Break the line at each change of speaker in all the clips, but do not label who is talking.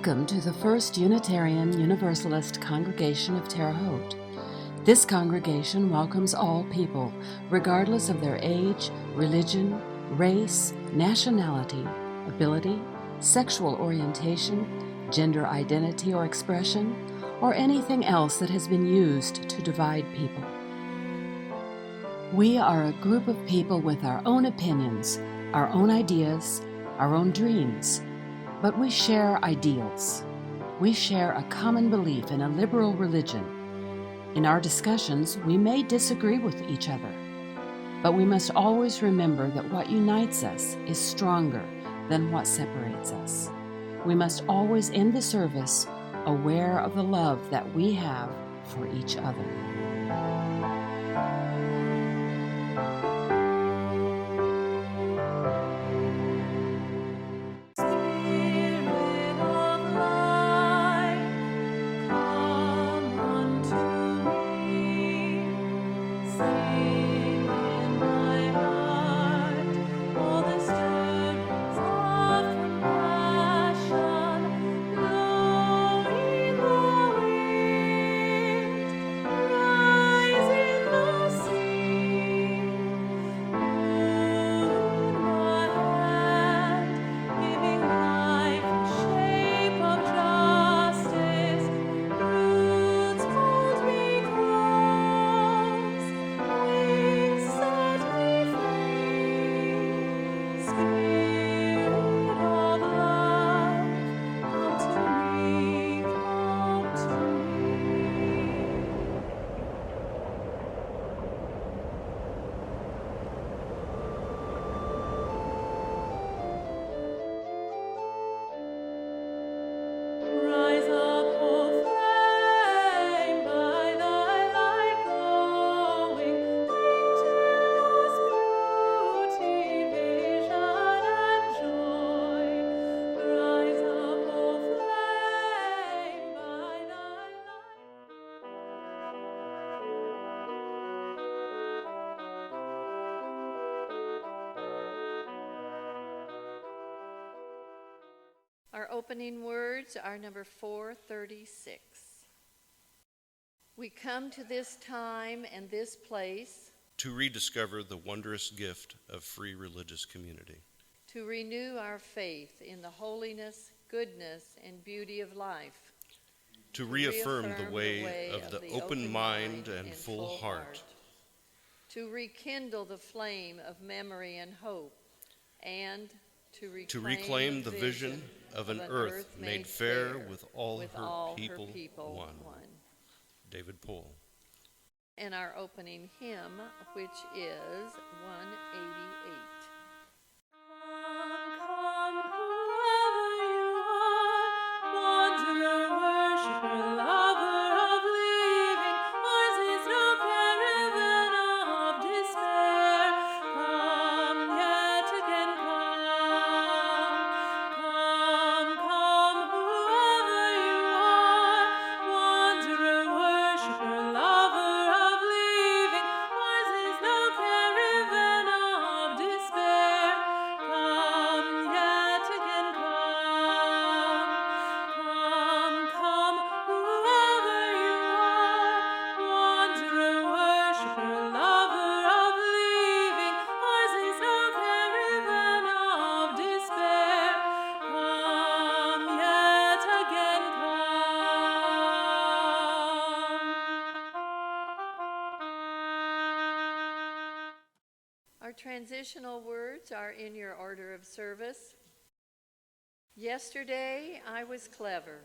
Welcome to the First Unitarian Universalist congregation of Terre, Haute. This congregation welcomes all people, regardless of their age, religion, race, nationality, ability, sexual orientation, gender identity or expression, or anything else that has been used to divide people. We are a group of people with our own opinions, our own ideas, our own dreams, but we share ideals. We share a common belief in a liberal religion. In our discussions, we may disagree with each other, but we must always remember that what unites us is stronger than what separates us. We must always end the service aware of the love that we have for each other.
Our opening words are number 436. We come to this time and this place
to rediscover the wondrous gift of free religious community,
to renew our faith in the holiness, goodness, and beauty of life,
to reaffirm the way of the open mind and full heart,
to rekindle the flame of memory and hope, and to reclaim the vision of an earth made fair with all her people one.
David Pohl.
And our opening hymn, which is 188. Transitional words are in your order of service. Yesterday, I was clever,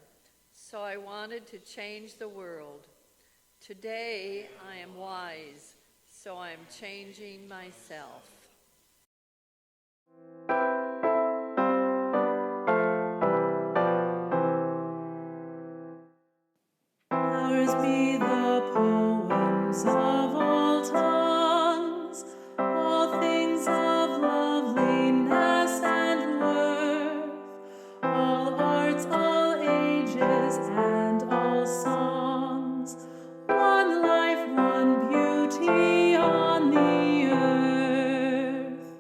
so I wanted to change the world. Today, I am wise, so I am changing myself.
Ours be the poems of all tongues, all things of loveliness and worth, all arts, all ages, and all songs, one life, one beauty on the earth.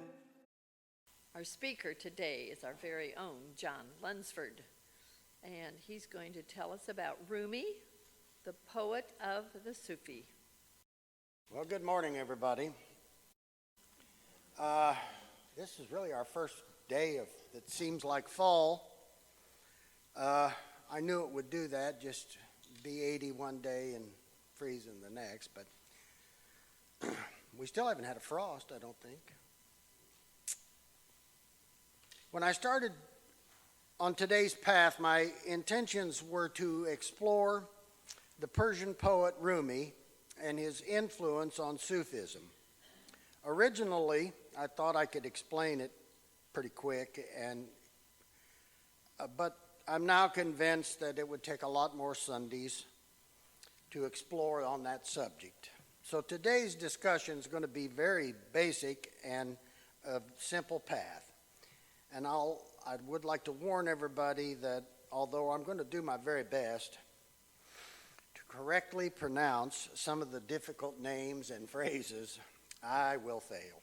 Our speaker today is our very own John Lunsford. and he's going to tell us about Rumi, the poet of the Sufi.
Well, good morning, everybody. This is really our first day that seems like fall. I knew it would do that, just be 80 one day and freezing the next, but we still haven't had a frost, I don't think. When I started on today's path, my intentions were to explore the Persian poet Rumi and his influence on Sufism. Originally, I thought I could explain it pretty quick, but I'm now convinced that it would take a lot more Sundays to explore on that subject. So today's discussion is going to be very basic and a simple path. And I would like to warn everybody that although I'm going to do my very best to correctly pronounce some of the difficult names and phrases, I will fail.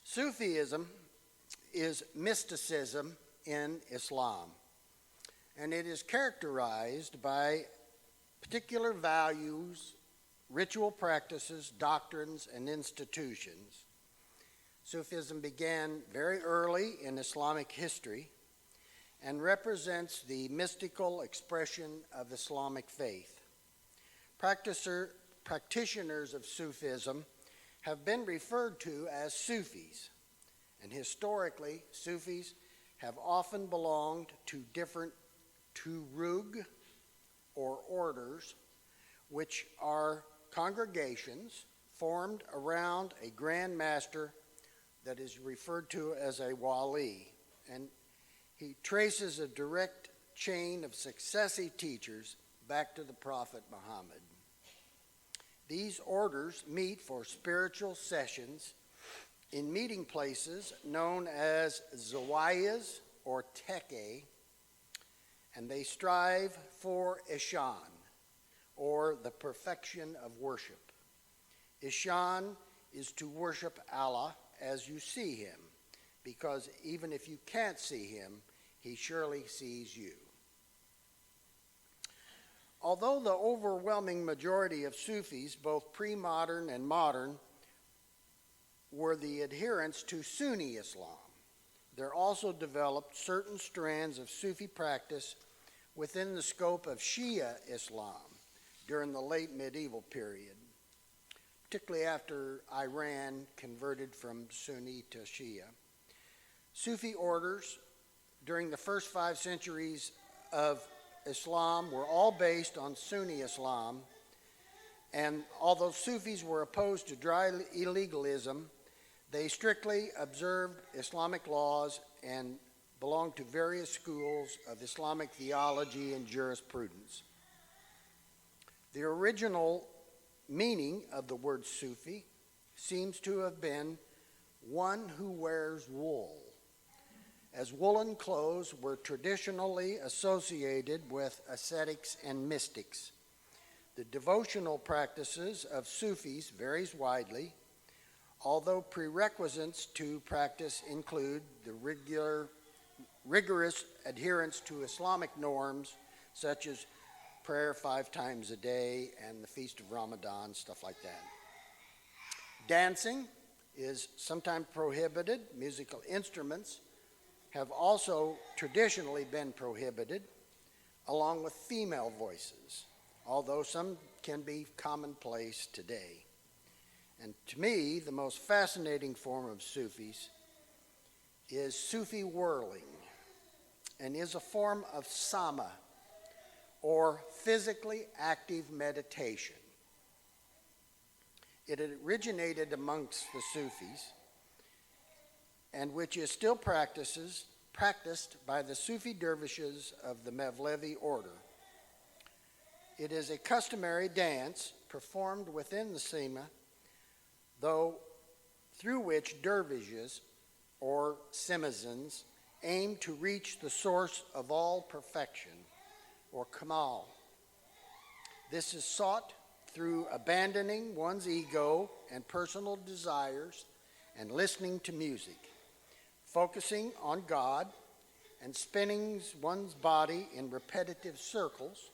Sufism is mysticism in Islam, and it is characterized by particular values, ritual practices, doctrines, and institutions. Sufism began very early in Islamic history and represents the mystical expression of Islamic faith. Practitioners of Sufism have been referred to as Sufis, and historically, Sufis have often belonged to different turug, or orders, which are congregations formed around a grand master that is referred to as a wali, and he traces a direct chain of successive teachers back to the Prophet Muhammad. These orders meet for spiritual sessions in meeting places known as zawiyas or tekke, and they strive for ishan, or the perfection of worship. Ishan is to worship Allah as you see him, because even if you can't see him, he surely sees you. Although the overwhelming majority of Sufis, both pre-modern and modern, were the adherents to Sunni Islam, there also developed certain strands of Sufi practice within the scope of Shia Islam during the late medieval period, particularly after Iran converted from Sunni to Shia. Sufi orders during the first 5 centuries of Islam were all based on Sunni Islam, and although Sufis were opposed to dry illegalism, they strictly observed Islamic laws and belonged to various schools of Islamic theology and jurisprudence. The original meaning of the word Sufi seems to have been one who wears wool, as woolen clothes were traditionally associated with ascetics and mystics. The devotional practices of Sufis varies widely, although prerequisites to practice include the rigorous adherence to Islamic norms, such as prayer 5 times a day and the Feast of Ramadan, stuff like that. Dancing is sometimes prohibited. Musical instruments have also traditionally been prohibited, along with female voices, although some can be commonplace today. And to me, the most fascinating form of Sufis is Sufi whirling, and is a form of sama, or physically active meditation. It originated amongst the Sufis, and which is still practiced by the Sufi dervishes of the Mevlevi order. It is a customary dance performed within the sema, though through which dervishes, or simazans, aim to reach the source of all perfection, or Kamal. This is sought through abandoning one's ego and personal desires and listening to music, focusing on God and spinning one's body in repetitive circles,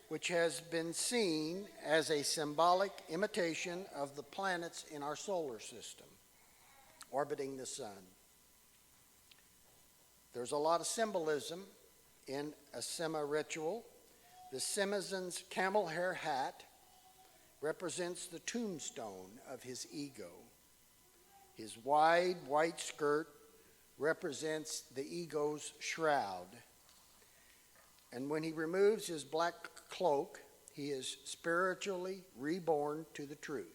which has been seen as a symbolic imitation of the planets in our solar system, orbiting the sun. There's a lot of symbolism in a Sema ritual. The Symbolism's camel hair hat represents the tombstone of his ego. His wide white skirt represents the ego's shroud. And when he removes his black cloak, he is spiritually reborn to the truth.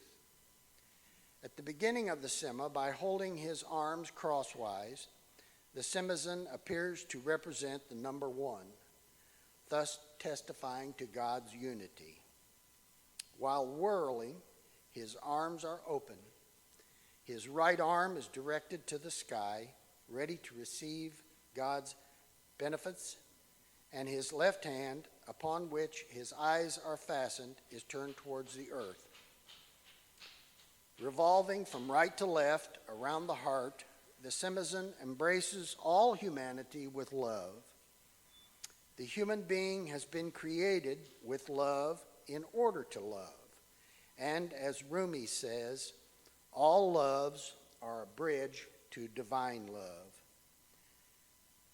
At the beginning of the Sema, by holding his arms crosswise, the Symbolism appears to represent the number one, thus testifying to God's unity. While whirling, his arms are open. His right arm is directed to the sky, ready to receive God's benefits, and his left hand, upon which his eyes are fastened, is turned towards the earth. Revolving from right to left around the heart, the Symbolism embraces all humanity with love. The human being has been created with love in order to love. And as Rumi says, all loves are a bridge to divine love.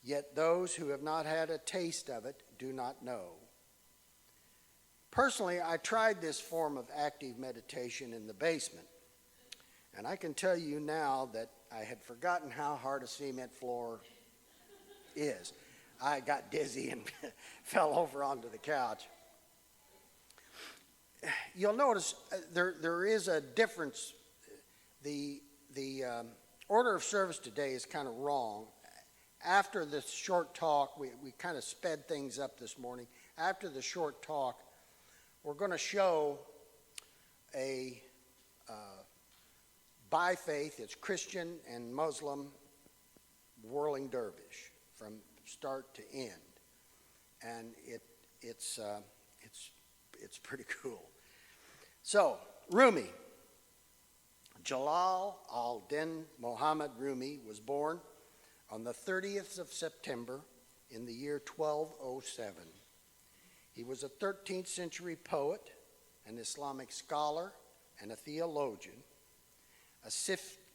Yet those who have not had a taste of it do not know. Personally, I tried this form of active meditation in the basement, and I can tell you now that I had forgotten how hard a cement floor is. I got dizzy and fell over onto the couch. You'll notice there is a difference. The order of service today is kind of wrong. After this short talk, we kind of sped things up this morning. After the short talk, we're going to show a by faith, it's Christian and Muslim whirling dervish from start to end, and it's pretty cool. So Rumi, Jalal al-Din Muhammad Rumi, was born on the 30th of September in the year 1207. He was a 13th century poet, an Islamic scholar, and a theologian, a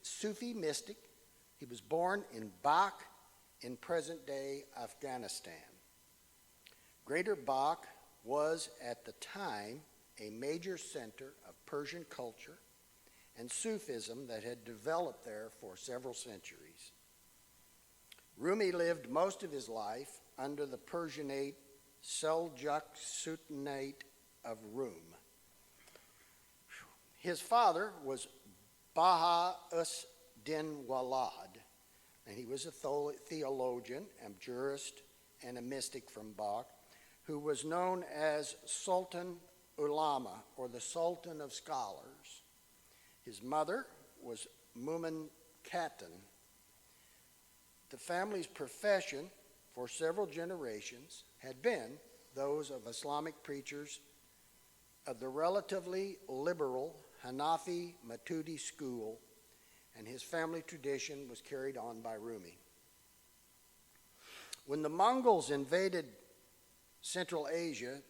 Sufi mystic. He was born in Bak in present-day Afghanistan. Greater Bak was at the time a major center of Persian culture and Sufism that had developed there for several centuries. Rumi lived most of his life under the Persianate Seljuk Sultanate of Rum. His father was Baha-us-Din Walad, and he was a theologian, a jurist, and a mystic from Bak, who was known as Sultan Ulama, or the Sultan of Scholars. His mother was Mumin Khatun. The family's profession for several generations had been those of Islamic preachers of the relatively liberal Hanafi Maturidi school, and his family tradition was carried on by Rumi. When the Mongols invaded Central Asia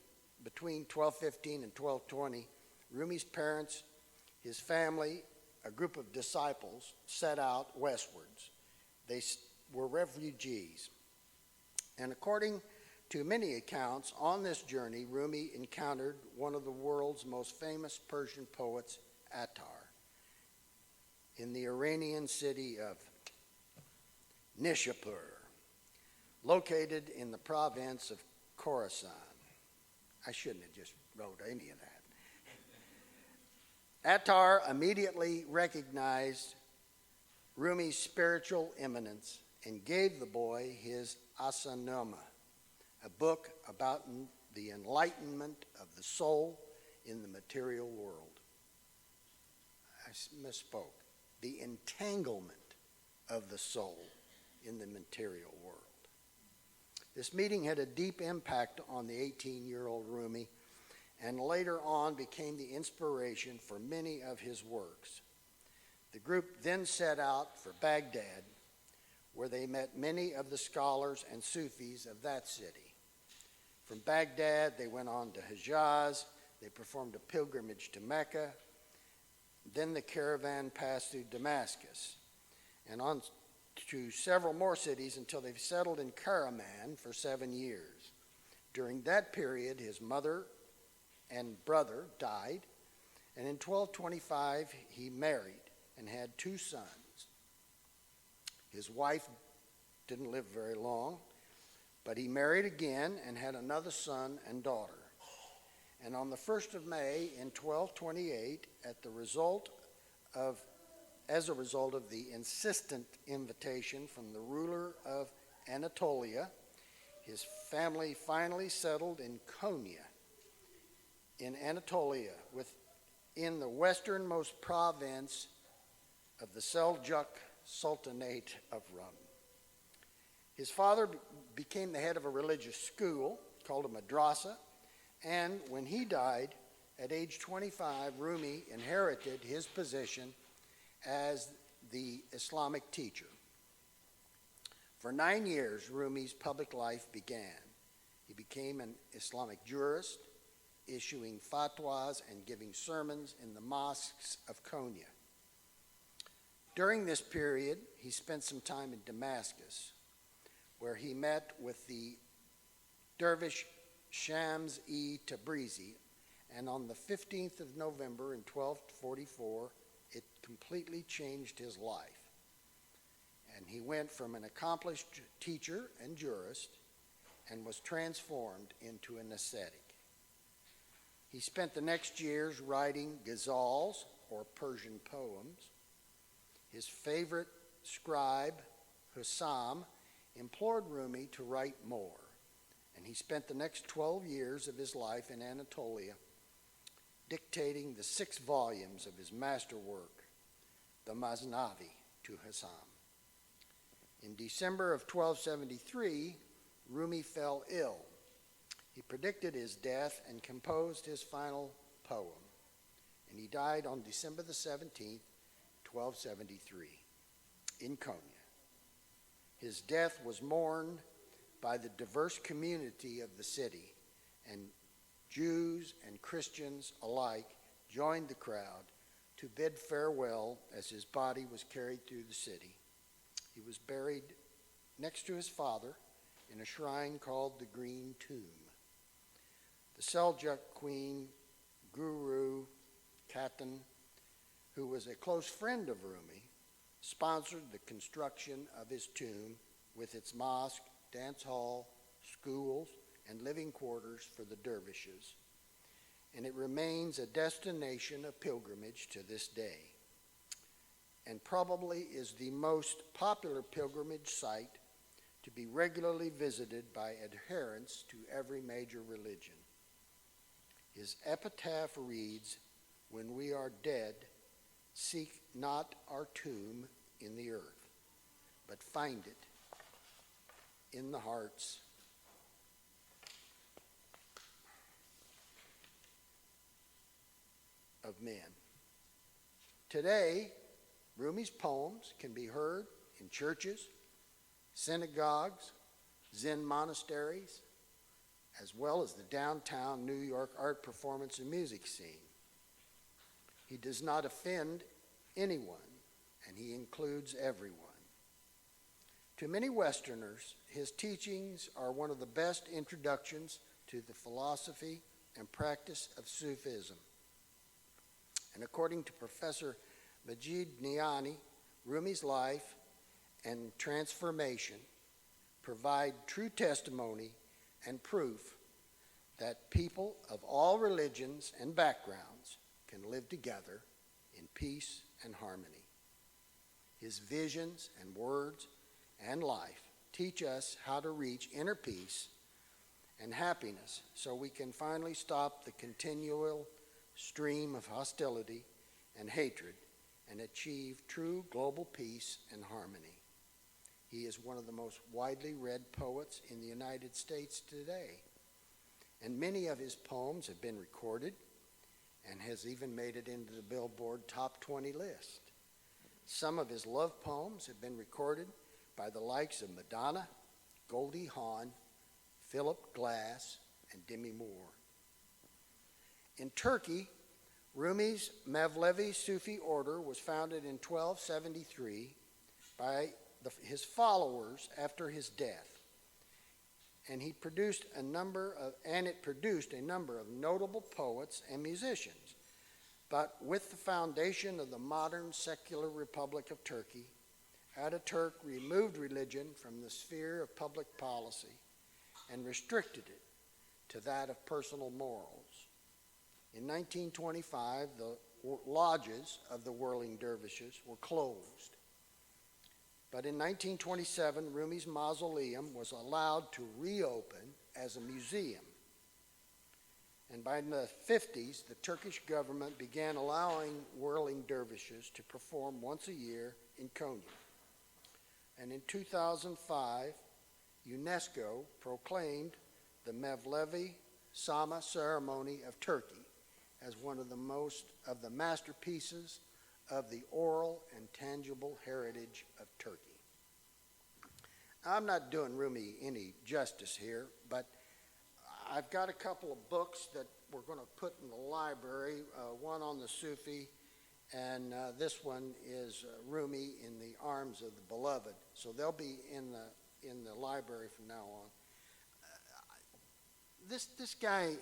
between 1215 and 1220, Rumi's parents, his family, a group of disciples, set out westwards. They were refugees. And according to many accounts, on this journey, Rumi encountered one of the world's most famous Persian poets, Attar, in the Iranian city of Nishapur, located in the province of Khorasan. I shouldn't have just wrote any of that. Attar immediately recognized Rumi's spiritual eminence and gave the boy his Asanama, a book about the enlightenment of the soul in the material world. I misspoke. The entanglement of the soul in the material world. This meeting had a deep impact on the 18-year-old Rumi, and later on became the inspiration for many of his works. The group then set out for Baghdad, where they met many of the scholars and Sufis of that city. From Baghdad, they went on to Hijaz. They performed a pilgrimage to Mecca. Then the caravan passed through Damascus and on to several more cities until they settled in Karaman for 7 years. During that period, his mother and brother died, and in 1225 he married and had 2 sons. His wife didn't live very long, but he married again and had another son and daughter. And on the 1st of May in 1228, as a result of the insistent invitation from the ruler of Anatolia, his family finally settled in Konya, in Anatolia, within the westernmost province of the Seljuk Sultanate of Rum. His father became the head of a religious school called a madrasa, and when he died at age 25, Rumi inherited his position as the Islamic teacher. For 9 years, Rumi's public life began. He became an Islamic jurist, issuing fatwas and giving sermons in the mosques of Konya. During this period, he spent some time in Damascus, where he met with the dervish Shams-e Tabrizi, and on the 15th of November in 1244, it completely changed his life. And he went from an accomplished teacher and jurist and was transformed into an ascetic. He spent the next years writing ghazals, or Persian poems. His favorite scribe, Hussam, implored Rumi to write more, and he spent the next 12 years of his life in Anatolia dictating the 6 volumes of his masterwork, the Masnavi, to Hussam. In December of 1273, Rumi fell ill. He predicted his death and composed his final poem, and he died on December the 17th, 1273, in Konya. His death was mourned by the diverse community of the city, and Jews and Christians alike joined the crowd to bid farewell as his body was carried through the city. He was buried next to his father in a shrine called the Green Tomb. The Seljuk queen, Guru Khatun, who was a close friend of Rumi, sponsored the construction of his tomb with its mosque, dance hall, schools, and living quarters for the dervishes, and it remains a destination of pilgrimage to this day, and probably is the most popular pilgrimage site to be regularly visited by adherents to every major religion. His epitaph reads, "When we are dead, seek not our tomb in the earth, but find it in the hearts of men." Today, Rumi's poems can be heard in churches, synagogues, Zen monasteries, as well as the downtown New York art, performance, and music scene. He does not offend anyone, and he includes everyone. To many Westerners, his teachings are one of the best introductions to the philosophy and practice of Sufism. And according to Professor Majid Niani, Rumi's life and transformation provide true testimony and proof that people of all religions and backgrounds can live together in peace and harmony. His visions and words and life teach us how to reach inner peace and happiness so we can finally stop the continual stream of hostility and hatred and achieve true global peace and harmony. He is one of the most widely read poets in the United States today, and many of his poems have been recorded and has even made it into the Billboard Top 20 list. Some of his love poems have been recorded by the likes of Madonna, Goldie Hawn, Philip Glass, and Demi Moore. In Turkey, Rumi's Mevlevi Sufi order was founded in 1273 by his followers after his death, and it produced a number of notable poets and musicians. But with the foundation of the modern secular Republic of Turkey, Ataturk removed religion from the sphere of public policy and restricted it to that of personal morals. In 1925, the lodges of the whirling dervishes were closed. But in 1927, Rumi's mausoleum was allowed to reopen as a museum. And by the 50s, the Turkish government began allowing whirling dervishes to perform once a year in Konya. And in 2005, UNESCO proclaimed the Mevlevi Sama ceremony of Turkey as one of the masterpieces of the oral and tangible heritage of Turkey. Now, I'm not doing Rumi any justice here, but I've got a couple of books that we're going to put in the library, one on the Sufi, and this one is Rumi in the Arms of the Beloved. So they'll be in the library from now on. This guy,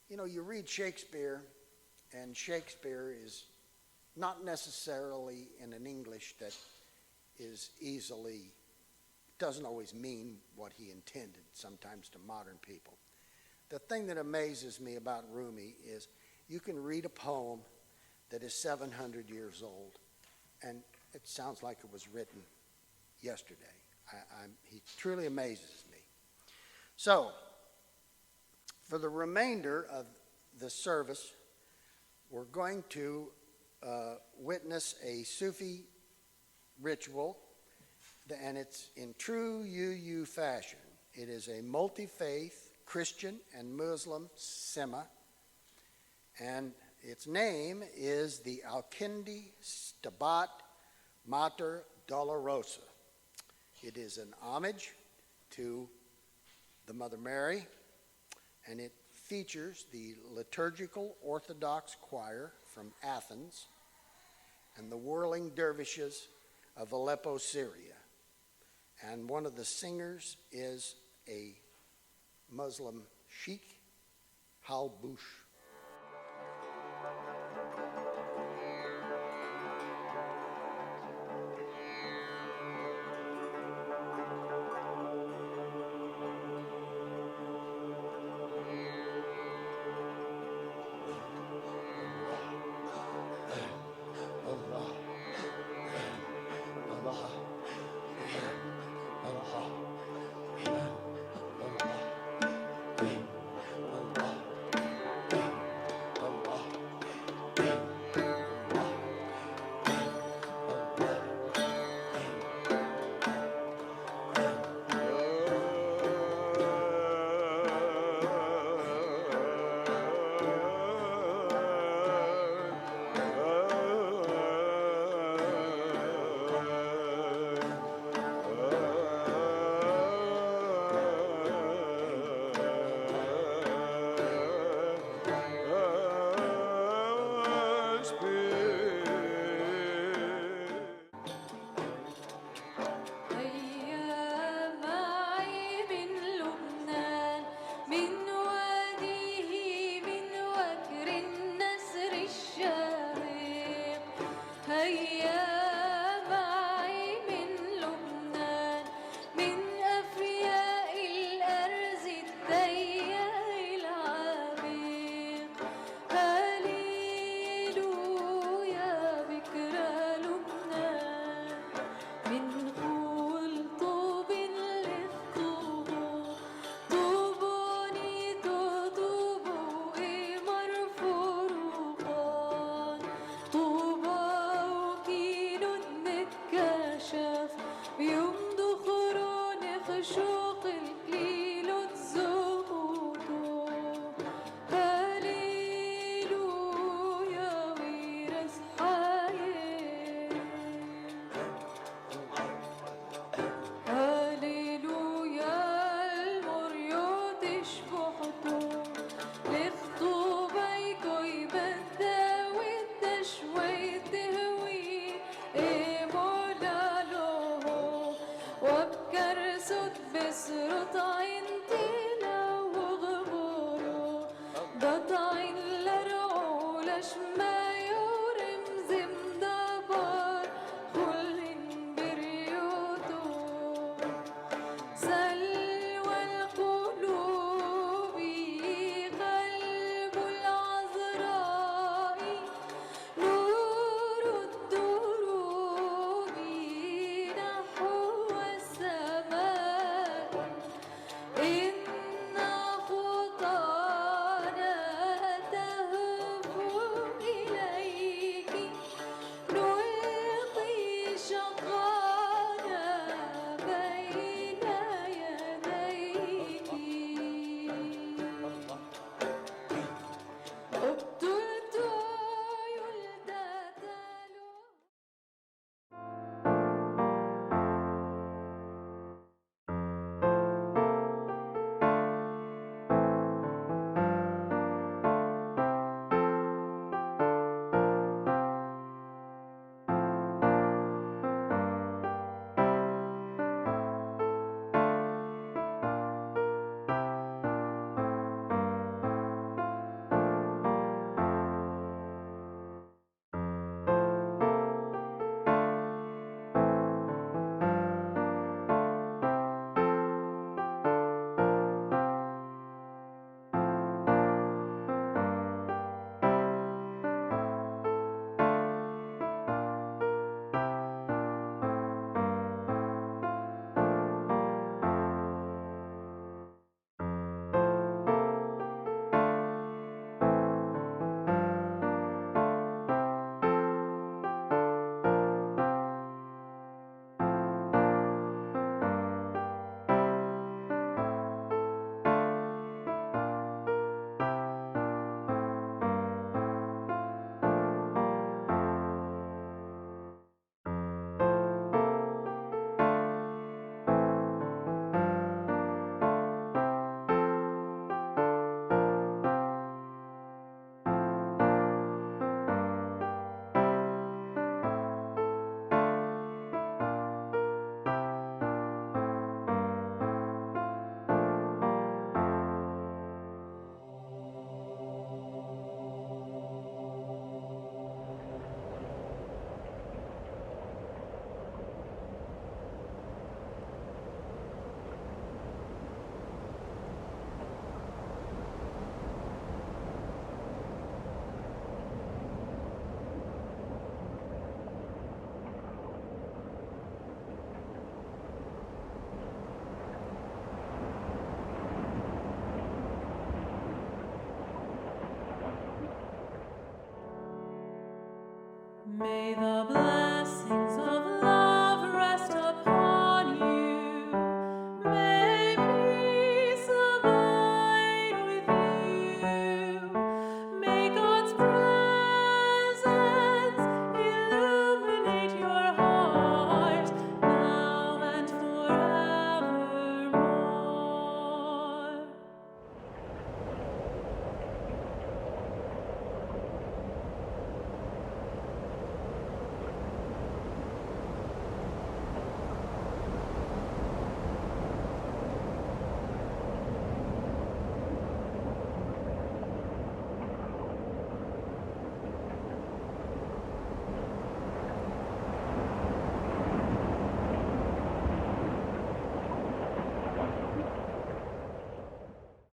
you know, you read Shakespeare, and Shakespeare is not necessarily in an English that is doesn't always mean what he intended sometimes to modern people. The thing that amazes me about Rumi is you can read a poem that is 700 years old, and it sounds like it was written yesterday. He truly amazes me. So, for the remainder of the service, we're going to witness a Sufi ritual, and it's in true UU fashion. It is a multi-faith Christian and Muslim sema, and its name is the Alkindi Stabat Mater Dolorosa. It is an homage to the Mother Mary, and it features the liturgical Orthodox choir from Athens and the whirling dervishes of Aleppo, Syria. And one of the singers is a Muslim sheikh, Halbush.
طوبى May the blessed